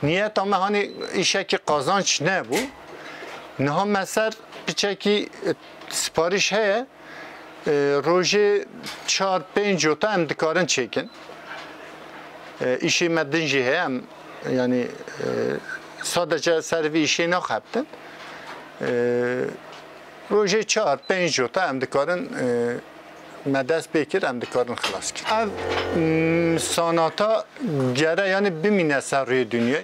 niyet ama hani işe ki kazanç ne bu? Niha mesela piçeki sipariş heye roje 4-5 jota em dikarin çekin. İşi medin jihe em yani sadece servi işi nakaptın. Roje 4-5 jota em dikarin medest bekir em dikarin xalas kir. Ev sanata gere yani bimine serri dünya.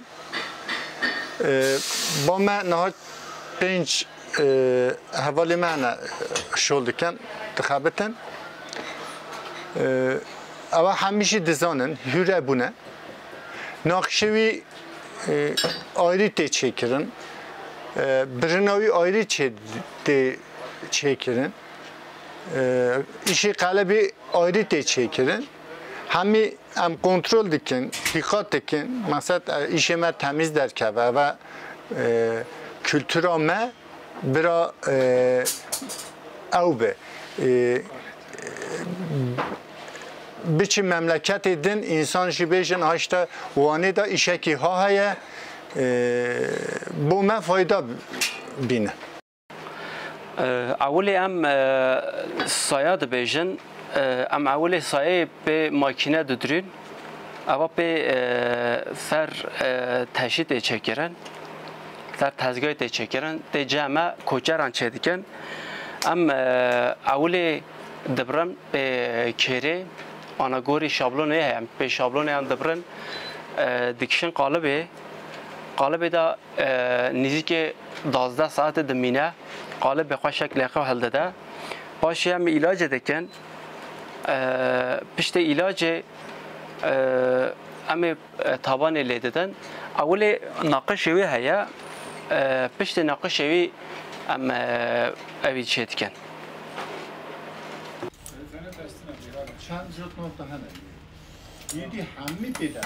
با ما نهاد 5 حوالی معنا شغل کن تخابتن اما همیشه دزانن هیره بونه نقشوی آیری تی چکرن برناوی آیری چکرن işi قلبی آیری تی چکرن همی ام کنترل دکن دقت دکن مثلا işime temiz derke ve kültürame bira ev be biçim memleket edin insan jibejin haşta vani da işe ki ha heye bu me fayda bine. اولی ام سایه دبیجن ام اولی سایه به ماکینه ددرین اما به سر تشید چکرن سر تزگاه چکرن ده جمع کوچران چه دیکن ام اولی دبرم به کره آنگوری شابلونه هم به شابلونه هم دبرن دیکشن قالبه دا نزدیک 12 ساعت دمینه قالب به شکل هل داده باشی هم علاج دکن پشت علاج امی تابان لیدن اولی ناقشوی هیا پشت ناقشوی ام اوی چیت کن چند جوت نقطه هنه یدی همی پیدا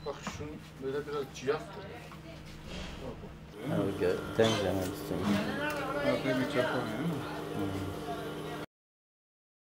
Bak şunu böyle biraz cihaftır. Evet, temizlemek istiyorum. Afiyet olsun.